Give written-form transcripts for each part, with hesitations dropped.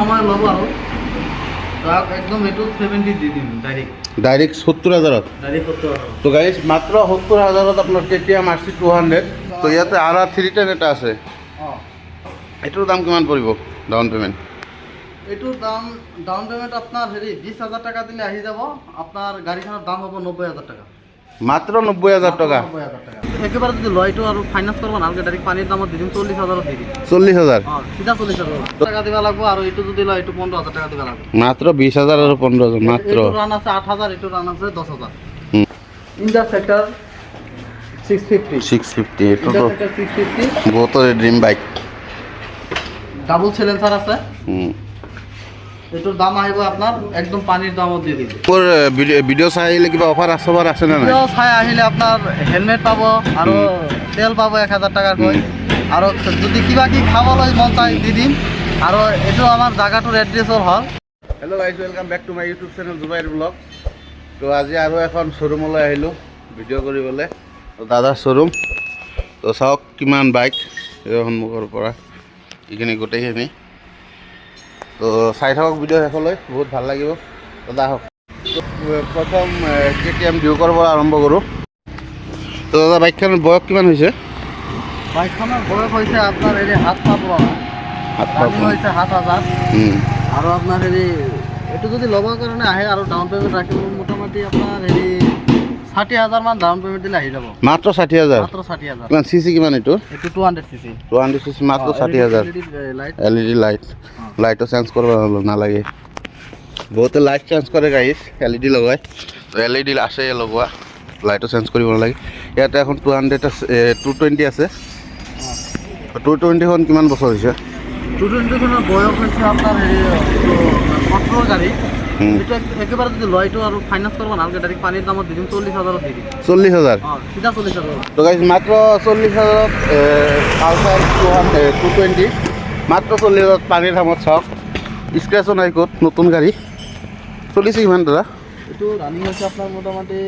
সময় ল'ব আৰু তাক একদম এইটো 70 দি দিম ডাইরেক্ট 70,000 ডাইরেক্ট 70,000 তো গাইস মাত্র 70,000 আপনার কেটিএম RC 200 তো ইয়াতে RR 310 এটা আছে এটার দাম কিমান পড়ব ডাউন পেমেন্ট এইটোৰ ডাউন পেমেন্ট আপোনাৰ 20,000 টাকা দিলে আহি যাব আপোনাৰ গাড়ীখনৰ দাম হ'ব 90,000 টাকা মাত্র 90,000 টাকা একেবারে যদি লয় তো আর ফাইনান্স করবো না ডাইরেক্ট পানির দামত দি দিম 40,000 দি দিম 40,000 সিধা 40,000 টাকা দিবা লাগবো আর এইটো যদি লয় এইটো 15,000 টাকা দিবা লাগবো মাত্র 20,000 আর 15,000 মাত্র রান আছে 8,000 এইটো রান আছে 10,000 ইন্ডা সেক্টর 650 এটা তো 650 বহুত ড্রিম বাইক ডাবল সিলিন্ডার আছে এটোর দাম আহিব আপনার একদম পানির দামও দিয়ে দিবে ওর ভিডিও চাইলে কিবা অফার আছে না ভিডিও চাই আহিলে আপনার হেলমেট পাবো আর তেল পাবো 1,000 টাকার কই আর যদি কিবা কি খাবলৈ মন চাই দি দিম আর এটো আমার জায়গাটোর এড্রেসর হল hello' guys welcome back to my YouTube channel Zubair vlog তো আজি আৰু এখন শ্ব'ৰুমলৈ আহিলোঁ ভিডিঅ' কৰিবলৈ তো দাদাৰ শ্ব'ৰুম তো চাওক কিমান বাইক সন্মুখৰ পৰা এইখিনি গোটেইখিনি তো চাই থাকক ভিডিঅ' শেষলৈ বহুত ভাল লাগিব তো দাদা প্ৰথম কেটিএম ডিউকৰ পৰা আৰম্ভ কৰোঁ তো দাদা বাইকখনৰ বয়স কিমান হৈছে বাইকখনৰ বয়স হৈছে আপোনাৰ হাত পাব হৈছে 7,000 আৰু আপোনাৰ এইটো যদি ল'বৰ কাৰণে আহে আৰু ডাউন পেমেণ্ট ৰাখিব মোটামুটি আপোনাৰ 60,000 মান ডাউন পেমেণ্ট দিলে আহি যাব মাত্ৰ 60,000 মাত্ৰ 60,000 কিমান চিচি কিমান এইটো 200 সিসি 200 চিচি মাত্ৰ 60,000 এলইডি লাইটও চেঞ্জ কৰিব নালাগে বহুতে লাইট চেঞ্জ কৰে গাইজ এলইডি লগায় তো এলইডি আছে লগোৱা লাইটও চেঞ্জ কৰিব নালাগে ইয়াতে এখন 220 আছে 220খন কিমান বছৰ হৈছে 220খনৰ বয়স হৈছে আপোনাৰ 18 গাড়ী এটা একেবারে যদি লয় তো আর ফাইনান্স করবো না ডাইরেক্ট পানির দামত দি দিম 40,000 দি দিম 40,000 সিধা 40,000 তো গাইজ মাত্র 40,000 পালসার 220 মাত্র 40,000 পানির দামত চাওক স্ক্র্যাচও নাই ক'ত নতুন গাড়ী চলিছে কিমান দাদা এইটো রানিং আছে আপনার মোটামুটি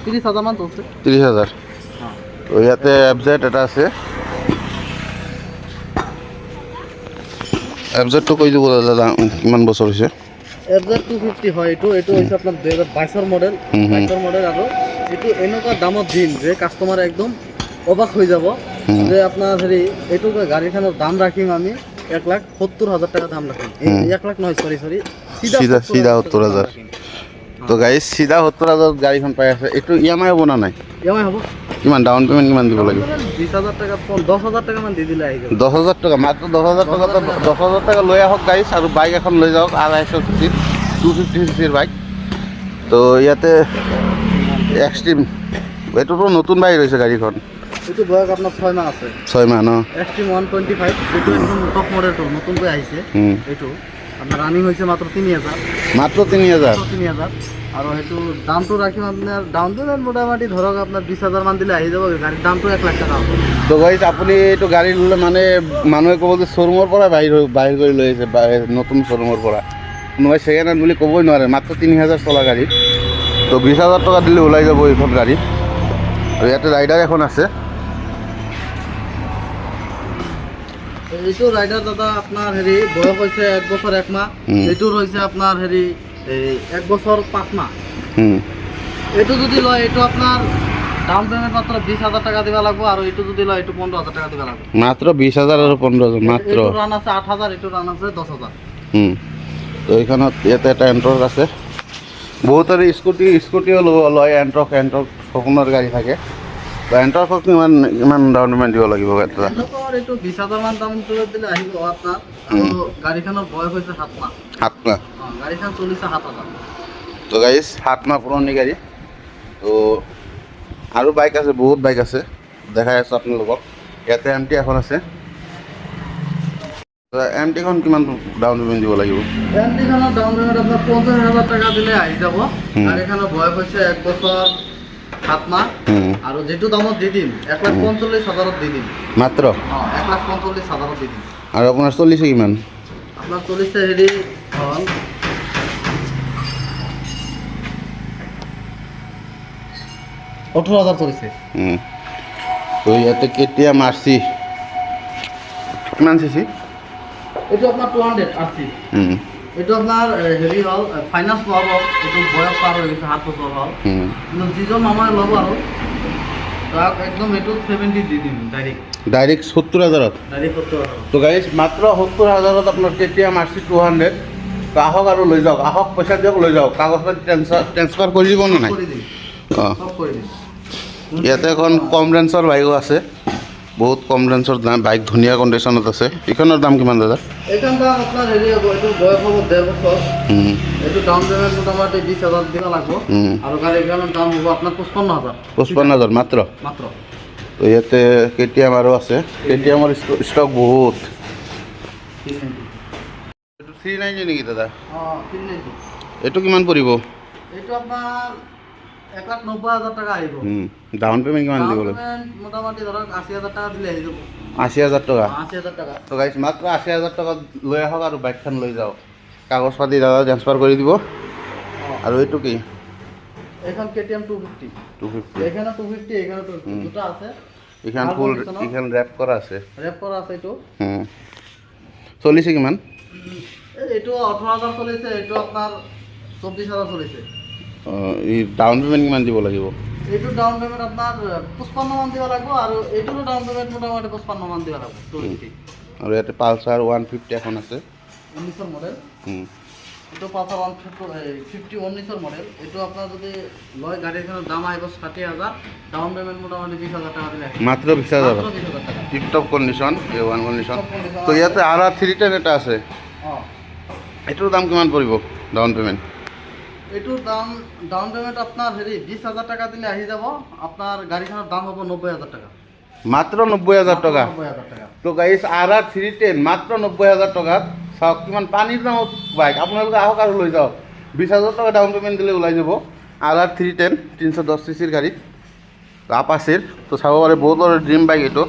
30,000 মান চলছে 30,000 তো ইয়াতে এফজেড এটা আছে এফজেডটো কৈ দিব দাদা কিমান বছৰ হৈছে এফজেড 250 হয় এইটো হৈছে আপনাৰ 2022 মডেল 22 মডেল আৰু এইটো এনেকুৱা দামত দিম যে কাস্টমাৰ একদম অবাক হৈ যাব যে আপনাৰ এইটো গাড়ীখনৰ দাম ৰাখিম আমি 1,70,000 টাকা দাম রাখিম 1 লাখ নয় সরি সিধা 70,000 তো গাইজ সিধা 70,000 গাড়ীখন পাই আছে এইটো ইএমআই হ'ব না নাই ইএমআই হ'ব কিমান ডাউন পেমেন্ট কিমান দিব লাগিব 20,000 টাকা 10,000 টাকা মান দি দিলে আহি যাব 10,000 টাকা মাত্ৰ 10,000 টাকা 10,000 টাকা লৈ আহক গাইজ আৰু বাইক এখন লৈ যাওক 250 চিচিৰ 250 চিচিৰ বাইক তো ইয়াতে এক্সট্ৰিম এইটোতো নতুন বাইক হৈছে গাড়ীখন এইটো বয়স আপনার 6 মাহ আছে 6 মাহ ন এক্সট্রিম 125 এইটো একদম টপ মডেলটো নতুনকৈ আহিছে এইটো আপনার রানিং হৈছে মাত্র 3,000 মাত্ৰ 3,000 আৰু সেইটো দামটো ৰাখিম আপোনাৰ ডাউন পেমেণ্ট মোটামুটি ধৰক আপোনাৰ 20,000 মান দিলে আহি যাব গাড়ীৰ দামটো 1 লাখ টাকা হ'ব তো গাইজ আপুনি এইটো গাড়ী ল'লে মানে মানুহে ক'ব যে শ্ব'ৰুমৰ পৰা বাহিৰ কৰি লৈ আহিছে নতুন শ্ব'ৰুমৰ পৰা কোনোবাই ছেকেণ্ড হেণ্ড বুলি ক'বই নোৱাৰে মাত্ৰ 3,000 চলা গাড়ী তো 20,000 টকা দিলে ওলাই যাব এইখন গাড়ী আৰু ইয়াতে ৰাইডাৰ এখন আছে এইটো রাইডার দাদা আপনার বয়স হয়েছে 1 বছর 1 মাহ এইটোর হয়েছে আপনার 1 বছর 5 মাহ এইটো যদি লয় এইটো আপনার ডাউন পেমেন্ট মাত্র 20,000 টাকা দিবা লাগবো আর এইটো যদি লয় এইটো 15,000 টাকা দিবা লাগবো মাত্র 20,000 আর 15,000 মাত্র এইটো রান আছে 8,000 এইটো রান আছে 10,000 তো এইখানত ইয়াতে এটা এন্ট্ৰক আছে বহুতৰে স্কুটিও লয় এন্ট্ৰক সপোনৰ গাড়ী থাকে তো এন্ট্ৰকক কিমান ডাউন পেমেণ্ট দিব লাগিব এটা এইটো 20,000 মান দাম দিলে আহিব আপনার আৰু গাড়ীখনৰ বয়স হৈছে 7 মাহ 7 মাহ গাড়ীখন চলিছে 7,000 তো গাইজ 7 মাহ পুৰণি গাড়ী তো আৰু বাইক আছে বহুত বাইক আছে দেখাই আছোঁ আপোনালোকক ইয়াতে এমটি এখন আছে এমটিখন কিমান ডাউন পেমেণ্ট দিব লাগিব এমটিখনৰ ডাউন পেমেণ্ট আপোনাৰ 50,000 টাকা দিলে আহি যাব গাড়ীখনৰ বয়স হৈছে 1 বছৰ 7 মাহ আৰু যেটো দামত দি দিম 1,45,000 দি দিম মাত্ৰ 1,45,000 দি দিম আৰু আপোনাৰ চলিছে কিমান আপনার চলিছে হল 18,000 চলিছে তো ইয়াতে কেটিএম RC কিমান চিচি এইটো আপোনাৰ 200 আছি এইটো আপোনাৰ হেৰি হ'ল ফাইনান্স লোৱা হ'ল এইটো বয়স পাৰ হৈ গৈছে 7 বছৰ হ'ল কিন্তু যিজন মানুহে ল'ব আৰু তাক একদম এইটো 70 দি দিম ডাইৰেক্ট 70,000 ডাইৰেক্ট 70,000 তো গাইজ মাত্ৰ 70,000 আপোনাৰ কেটিএম RC 200 তো আহক আৰু লৈ যাওক আহক পইচা দিয়ক লৈ যাওক কাগজ পাতি ট্ৰেন্সফাৰ কৰি দিব নে নাই কৰি দিম অঁ সব কৰি দিম ইয়াতে এখন কম ৰেঞ্জৰ বাইকো আছে বহুত কম ৰেঞ্জৰ বাইক ধুনীয়া কণ্ডিশ্যনত আছে এইখনৰ দাম কিমান দাদা এইখন দাম আপোনাৰ হেৰি হ'ব এইটো বয়স হ'ব 1.5 বছৰ এইটো ডাউন পেমেণ্ট মোটামুটি 20,000 দিব লাগিব আৰু গাড়ীখনৰ দাম হ'ব আপোনাৰ 55,000 মাত্ৰ মাত্ৰ তো ইয়াতে কেটিএম আৰু আছে কেটিএমৰ ষ্টক বহুত এইটো 390 নেকি দাদা অঁ 390 এইটো কিমান পৰিব এইটো আপোনাৰ 1,90,000 টাকা আহিব ডাউন পেমেণ্ট কিমান দিব লাগিব মোটামুটি ধৰক 80,000 টাকা দিলে আহি যাব 80,000 টকা 80,000 টাকা তো গাইছ মাত্ৰ 80,000 টকাত লৈ আহক আৰু বাইকখন লৈ যাওক কাগজ পাতি দাদা ট্ৰেন্সফাৰ কৰি দিব আৰু এইটো কি এখন কেটিএম 250 এখানে 250 এখানে 250 দুটো আছে এইখন ফুল এইখন ৰেপ কৰা আছে এইটো চলিছে কিমান এইটো 18,000 চলিছে এইটো আপোনাৰ 24,000 চলিছে এই ডাউন পেমেণ্ট কিমান দিব লাগিব এইটো ডাউন পেমেণ্ট আপোনাৰ 55 মান দিব লাগিব আৰু এইটোৰো ডাউন পেমেণ্ট মোটামুটি 55 মান দিব লাগিব 250 আৰু ইয়াতে পালচাৰ 150 এখন আছে 19ৰ মডেল এইটো পালচাৰ 150 19ৰ মডেল এইটো আপোনাৰ যদি লয় গাড়ীখনৰ দাম আহিব 60,000 ডাউন পেমেণ্ট মোটামুটি 20,000 টাকা দিলে মাত্ৰ 20,000 টিপটপ কণ্ডিশ্যন A1 কণ্ডিশ্যন তো ইয়াতে আৰু 310 এটা আছে অঁ এইটোৰ দাম কিমান পৰিব ডাউন পেমেণ্ট এইটোৰ ডাউন পেমেণ্ট আপোনাৰ হেৰি 20,000 টাকা দিলে আহি যাব আপোনাৰ গাড়ীখনৰ দাম হ'ব 90,000 টাকা মাত্ৰ 90,000 টকা 90,000 টাকা তো গাইছ RR 310 মাত্ৰ 90,000 টকাত চাওক কিমান পানীৰ দামত বাইক আপোনালোকে আহক আৰু লৈ যাওক 20,000 টকা ডাউন পেমেণ্ট দিলে ওলাই যাব RR 310 310 CCৰ গাড়ী আপাচিৰ তো চাব পাৰে বহুতৰ ড্ৰিম বাইক এইটো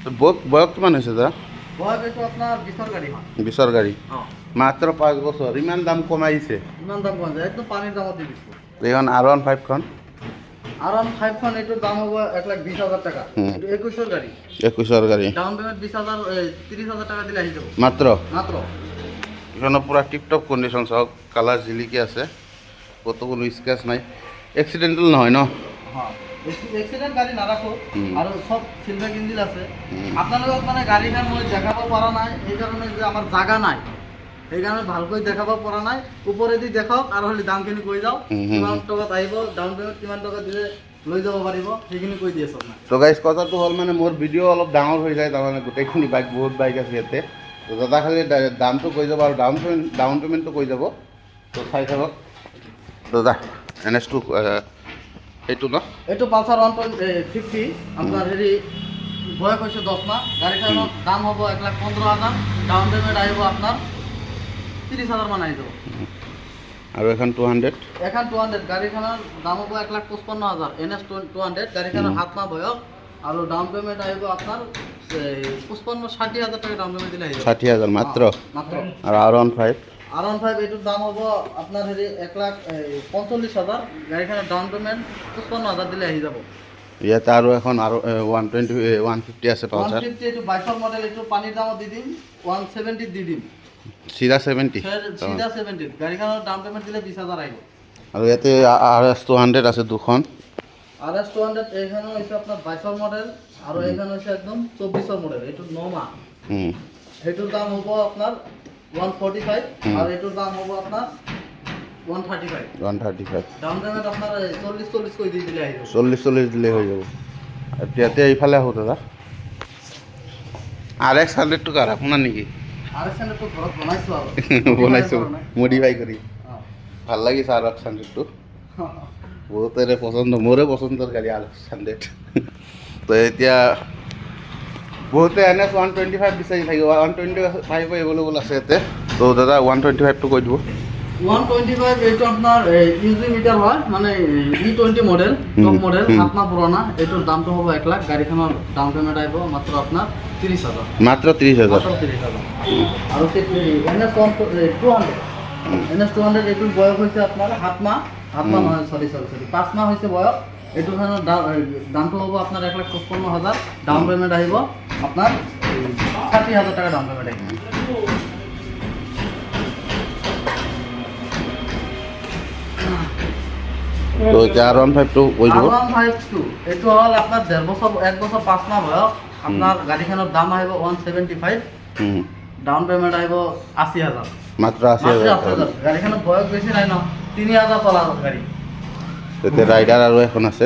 তো বয়স কিমান হৈছে দাদা বয়স এইটো আপোনাৰ 20ৰ গাড়ী হয় 20ৰ গাড়ী অঁ মাত্ৰ 5 বছৰ ইমান দাম কমাইছে ইমান দাম কম যায় একদম পানীৰ দামত দি দিছোঁ এইখন R15 খন R15 খন এইটোৰ দাম হ'ব 1,20,000 টাকা এইটো 21ৰ গাড়ী 21ৰ গাড়ী ডাউন পেমেণ্ট 20,000 30,000 টাকা দিলে আহি যাব মাত্ৰ মাত্ৰ এখনৰ পূৰা টিপটপ কণ্ডিশ্যন চাওক কালাৰ জিলিকি আছে ক'তো কোনো স্ক্ৰেচ নাই এক্সিডেণ্টেল নহয় ন হ্যাঁ এক্সিডেণ্ট গাড়ী নাৰাখোঁ আৰু চব চিলভাৰ ইঞ্জিন আছে আপোনালোকক মানে গাড়ীখন মই দেখাব পৰা নাই সেইকাৰণে যে আমাৰ জাগা নাই সেইকাৰণে ভালকৈ দেখাব পৰা নাই ওপৰেদি দেখাওক আৰু খালি দামখিনি কৈ যাওক কিমান টকাত আহিব ডাউন পেমেণ্ট কিমান টকা দিলে লৈ যাব পাৰিব সেইখিনি কৈ দি আছোঁ আপোনাক তো গাইজ কথাটো হ'ল মানে মোৰ ভিডিঅ' অলপ ডাঙৰ হৈ যায় তাৰমানে গোটেইখিনি বাইক বহুত বাইক আছে ইয়াতে তো দাদা খালি দামটো কৈ যাব আৰু ডাউন পেমেণ্টটো কৈ যাব তো চাই থাকক দাদা NS2 এইটো ন এইটো পালচাৰ 150 আপোনাৰ হেৰি বয়স হৈছে 10 মাহ গাড়ীখনৰ দাম হ'ব 1,15,000 ডাউন পেমেণ্ট আহিব আপোনাৰ 30,000 মান আহি যাব আৰু এখন 200 এখন 200 গাড়ীখনৰ দাম হ'ব 1,55,000 NS 200 গাড়ীখনৰ 7 মাহ বয়স আৰু ডাউন পেমেণ্ট আহিব আপোনাৰ 60,000 টাকা ডাউন পেমেণ্ট দিলে আহিব 60,000 মাত্ৰ মাত্ৰ আৰু R15 R15 এইটোৰ দাম হ'ব আপোনাৰ হেৰি 1,45,000 গাড়ীখনৰ ডাউন পেমেণ্ট 55,000 দিলে আহি যাব ইয়াতে আৰু এখন আৰু 150 আছে পালচাৰ 150 এইটো 22ৰ মডেল এইটো পানীৰ দামত দি দিম 170 দি দিম চিধা 70 চিধা 70 গাড়ীখনৰ ডাউন পেমেণ্ট দিলে 20,000 আহিব আৰু ইয়াতে RS 200 আছে দুখন RS 200 এইখন হৈছে আপোনাৰ 22ৰ মডেল আৰু এইখন হৈছে একদম 24ৰ মডেল এইটো 9 মাহ সেইটোৰ দাম হ'ব আপোনাৰ 145 আৰু এইটোৰ দাম হ'ব আপোনাৰ 135 ডাউন পেমেণ্ট আপোনাৰ 40 কৈ দি দিলে আহিব 40 দিলে হৈ যাব আৰু ইয়াতে এইফালে আহোঁ দাদা RX 100 টকা আপোনাৰ নেকি RX 100 টো ঘৰত বনাইছোঁ আৰু বনাইছোঁ মডিফাই কৰি ভাল লাগিছে RX 100 টো বহুতৰে পচন্দ মোৰে পচন্দৰ গাড়ী RX 100 তো এতিয়া বহুতে NS 125 বিচাৰি থাকিব 125 এভেইলেবল আছে ইয়াতে তো দাদা 125টো কৈ দিব 125 এইটো আপোনাৰ ইউজি মিটাৰ হয় মানে E20 মডেল টপ মডেল 7 মাহ পুৰণা এইটোৰ দামটো হ'ব 1 লাখ গাড়ীখনৰ ডাউন পেমেণ্ট আহিব মাত্ৰ আপোনাৰ 30,000 মাত্ৰ 30,000 আৰু NS 200 এইটোৰ বয়স হৈছে আপোনাৰ 7 মাহ নহয় সৰি 5 মাহ হৈছে বয়স এইটোখনৰ দামটো হ'ব আপোনাৰ 1,55,000 ডাউন পেমেণ্ট আহিব আপোনাৰ 60,000 টাকা ডাউন পেমেণ্ট আহিব তো এতিয়া R15 কৈ দিব R152 এইটো হ'ল আপোনাৰ 1.5 বছৰ 1 বছৰ 5 মাহ বয়স আপোনাৰ গাড়ীখনৰ দাম আহিব 175 ডাউন পেমেণ্ট আহিব 80,000 মাত্ৰ 80,000 গাড়ীখনৰ বয়স বেছি নাই ন 3,000 চলা গাড়ী তেতিয়া ৰাইডাৰ আৰু এখন আছে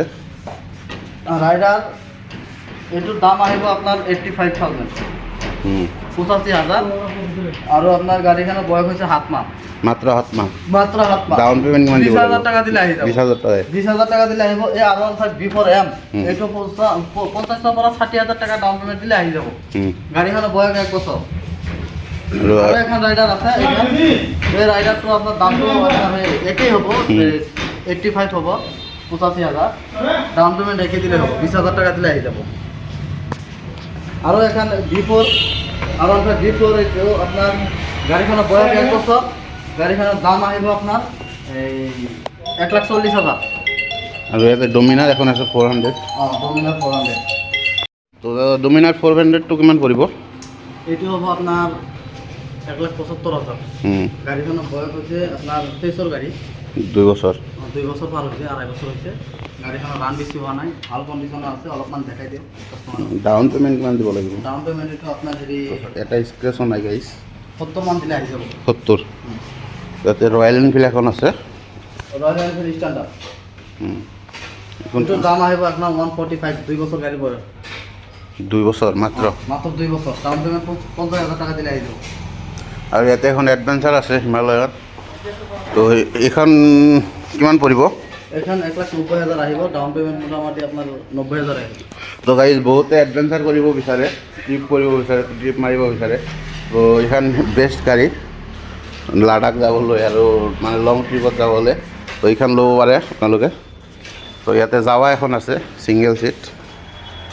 ৰাইডাৰ এইটোৰ দাম আহিব আপোনাৰ 85,000 85,000 আৰু আপোনাৰ গাড়ীখনৰ বয়স হৈছে 7 মাহ মাত্ৰ 7 মাহ মাত্ৰ 7 মাহ ডাউন পেমেণ্ট কিমান দিব 20,000 টাকা দিলে আহি যাব 20,000 টাকা 20,000 টাকা দিলে আহিব এই R15 B4M এইটো 50,000 পৰা 60,000 টাকা ডাউন পেমেণ্ট দিলে আহি যাব গাড়ীখনৰ বয়স 1 বছৰ আৰু এখন ৰাইডাৰ আছে এই ৰাইডাৰটো আপোনাৰ দামটো আপোনাৰ একেই হ'ব 85 হ'ব 85,000 ডাউন পেমেণ্ট একে দিলে হ'ব 20,000 টাকা দিলে আহি যাব আৰু এখন B4 R15 B4 এইটো আপোনাৰ গাড়ীখনৰ বয়স 1 বছৰ গাড়ীখনৰ দাম আহিব আপোনাৰ এই 1,40,000 আৰু ইয়াতে ডমিনাৰ এখন আছে 400 ডমিনাৰ 400 তো ডমিনাৰ 400টো কিমান পৰিব এইটো হ'ব আপোনাৰ 1,75,000 গাড়ীখনৰ বয়স হৈছে আপোনাৰ 23ৰ গাড়ী 2 বছৰ 2 বছৰ পাৰ হৈছে 2.5 বছৰ হৈছে গাড়ীখনৰ ৰান বেছি হোৱা নাই ভাল কণ্ডিশ্যনৰ আছে অলপমান দেখাই দিওঁ ডাউন পেমেণ্ট কিমান দিব লাগিব ডাউন পেমেণ্ট এইটো আপোনাৰ হেৰি এটা স্ক্ৰেচো নাই গাইছ 70 মান দিলে আহি যাব 70 তাতে ৰয়েল এনফিল্ড এখন আছে ৰয়েল এনফিল্ড ষ্টেণ্ডাৰ্ড এইটোৰ দাম আহিব আপোনাৰ 145 2 বছৰ গাড়ী বয়স 2 বছৰ মাত্ৰ 2 বছৰ ডাউন পেমেণ্ট 50,000 টাকা দিলে আহি যাব আৰু ইয়াতে এখন এডভেঞ্চাৰ আছে হিমালয়ত তো এইখন কিমান পৰিব এখন 1,90,000 আহিব ডাউন পেমেণ্ট মোটামুটি আপোনাৰ 90,000 আহিব তো গাইজ বহুতে এডভেঞ্চাৰ কৰিব বিচাৰে ট্ৰিপ কৰিব বিচাৰে ট্ৰিপ মাৰিব বিচাৰে তো এইখন বেষ্ট গাড়ী লাডাখ যাবলৈ আৰু মানে লং ট্ৰিপত যাবলৈ তো এইখন ল'ব পাৰে আপোনালোকে তো ইয়াতে যাৱা এখন আছে ছিংগল ছিট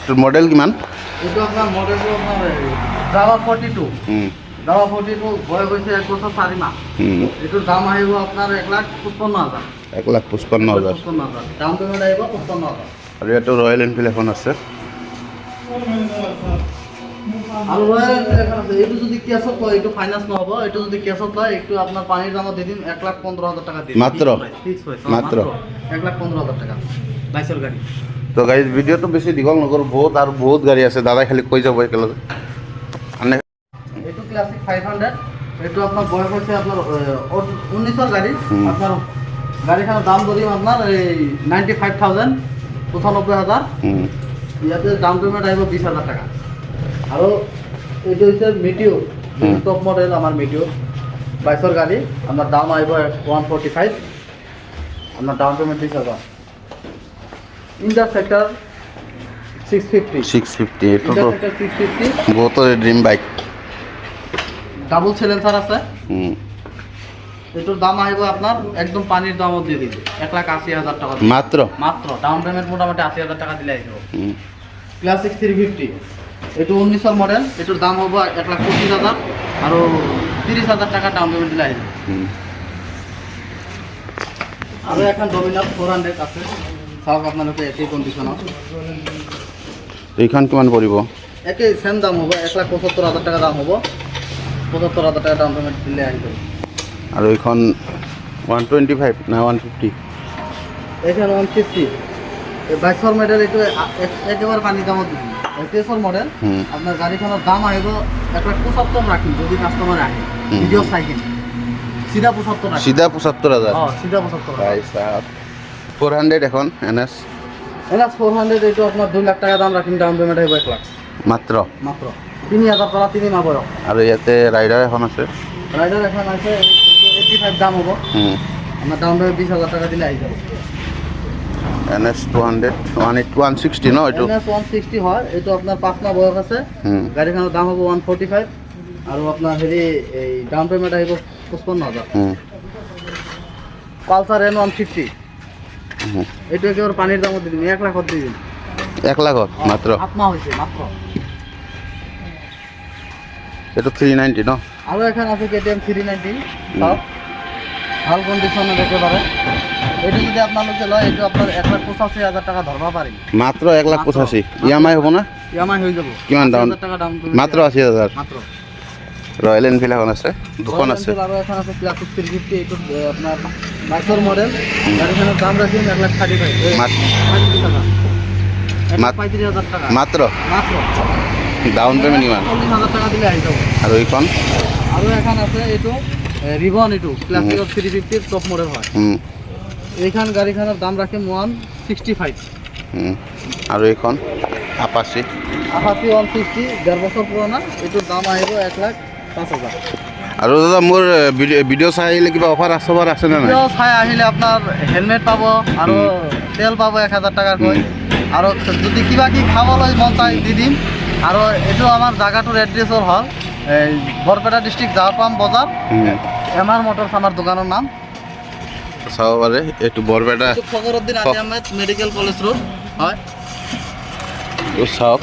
তোৰ মডেল কিমান এইটো আপোনাৰ মডেলটো আপোনাৰ জাভা 42 জাভা 42 বয়স হৈছে 1 বছৰ 4 মাহ এইটোৰ দাম আহিব আপোনাৰ 1,55,000 1,55,000 ডাউন পেমেণ্ট আহিব 55,000 আৰু ইয়াতে ৰয়েল এনফিল্ড এখন আছে আৰু ৰয়েল এনফিল্ড এখন আছে এইটো যদি কেছত লয় এইটো ফাইনান্স নহ'ব এইটো যদি কেছত লয় এইটো আপোনাৰ পানীৰ দামত দি দিম 1,15,000 টাকা দিম মাত্ৰ 1,15,000 টাকা 22ৰ গাড়ী তো গাড়ী ভিডিঅ'টো বেছি দীঘল নকৰোঁ বহুত গাড়ী আছে দাদাই খালি কৈ যাব একেলগে আনে এইটো ক্লাছিক 500 এইটো আপোনাৰ বয়স হৈছে আপোনাৰ 19ৰ গাড়ী আপোনাৰ গাড়ীখনৰ দাম ধৰিম আপোনাৰ এই 95,000 95,000 ইয়াতে ডাউন পেমেণ্ট আহিব 20,000 টাকা আৰু এইটো হৈছে মিটিঅ' টপ মডেল আমাৰ মিটিঅ' 22ৰ গাড়ী আপোনাৰ দাম আহিব 145 আপোনাৰ ডাউন পেমেণ্ট 20,000 ইণ্টাৰচেপ্টাৰ 650 এইটোতো 650 বহুতৰে ড্ৰিম বাইক ডাবল সিলেন্সার আছে এটোর দাম আহিব আপনার একদম পানির দামত দিয়ে দিবে 1,80,000 টাকা মাত্র ডাউন পেমেন্ট মোটামুটি 80,000 টাকা দিলে আহিব ক্লাসিক 350 এটো 19 মডেল এটোর দাম হবো 1,25,000 আর 30,000 টাকা ডাউন পেমেন্ট দিলে আহিব আর এখন ডমিনার 400 আছে সব আপনাদের একই কন্ডিশন এইখান কিমান পড়িব একই সেম দাম হবো 1,75,000 টাকা দাম হবো 75,000 টাকা ডাউন পেমেন্ট দিলে আহিব আর এইখন 125 না 150 এখানে 150 এই 22 মডেল এটো একেবারে পানি দামত দিবি 23 মডেল আপনার গাড়িখনৰ দাম আহিব 1,75,000 রাখিম যদি কাস্টমার আহে ভিডিও সাইকেল সিধা 75 রাখিম সিধা 75,000 সিধা 75,000 ভাই সাহেব 400 এখন এনএস 400 এটো আপনার 2 লাখ টাকা দাম রাখিম ডাউন পেমেন্ট আহিব 1 লাখ মাত্র 3,000 টাকা 3 মাহ বয়স আর ইয়াতে রাইডার এখন আছে রাইডার এখন আছে 85 দাম হবো আমরা ডাউন পেমেন্ট 20,000 টাকা দিলে আই যাব এনএস 200 160 ন এটো এনএস 160 হয় এটো আপনার 5 মাহ বয়স আছে গাড়িখনৰ দাম হবো 145 আৰু আপনাৰ হেৰি এই ডাউন পেমেন্ট আহিব 55,000 পালসার এন 150 এটো একেবারে পানির দামত দিম 1 লাখত দি দিম 1 লাখত মাত্র 7 মাহ হইছে মাত্র এটা 390 ন আৰু এখন আছে কেটিএম 390 সব ভাল কন্ডিশনে একেবারে এটো যদি আপোনালোকে লয় এটো আপনার 1,85,000 টাকা ধরবা পারি মাত্র 1,85,000 ইএমআই হ'ব না ইএমআই হৈ যাব কিমান ডাউন 80,000 টাকা ডাউন মাত্র 80,000 মাত্র রয়্যাল এনফিল্ড এখন আছে দুখন আছে আৰু এখন আছে ক্লাসিক 350 এটো আপনার 22 মডেল গাড়িখানের দাম রাখি 1,35,000 মাত- 35,000 টাকা মাত্র মাত্র ডাউন পেমেন্ট কিমান 40,000 টাকা দিলে আহি যাব আৰু এইখন আৰু এখন আছে এইটো রিবন এইটো ক্লাসিক 350 টপ মডেল হয় এইখান গাড়িখানের দাম রাখি 165 আৰু এইখন আপাচি আপাচি 160 1.5 বছৰ পুৰোনা এইটোৰ দাম আহিব 1,05,000 আৰু দাদা মোৰ ভিডিঅ' চাই আহিলে কিবা অফাৰ আছে নে নাই ভিডিও চাই আহিলে আপনাৰ হেলমেট পাব আৰু তেল পাব 1,000 টাকাৰ কৈ আৰু যদি কিবা কি খাবলৈ মন চাই দি দিম আৰু এইটো আমাৰ জায়গাটোৰ এড্ৰেছৰ হ'ল এই বৰপেটা ডিস্ট্ৰিক্ট জাহাপাম বজাৰ এমআৰ মোটৰস আমাৰ দোকানেৰ নাম চাব পাৰে এইটো বৰপেটা এইটো Fakhruddin Ali Ahmed medical college road হয় এইটো চাওক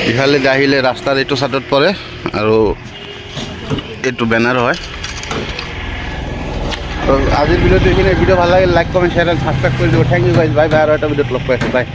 ইফালে আহিলে ৰাস্তাৰ এইটো চাইডত পৰে আৰু এইটো বেনাৰ হয় তো আজিৰ ভিডিঅ'টো এইখিনি ভিডিঅ' ভাল লাগিলে like comment share and subscribe কৰি দিব thank you guys bye bye আৰু এটা ভিডিঅ'ত লগ পাইছোঁ বাই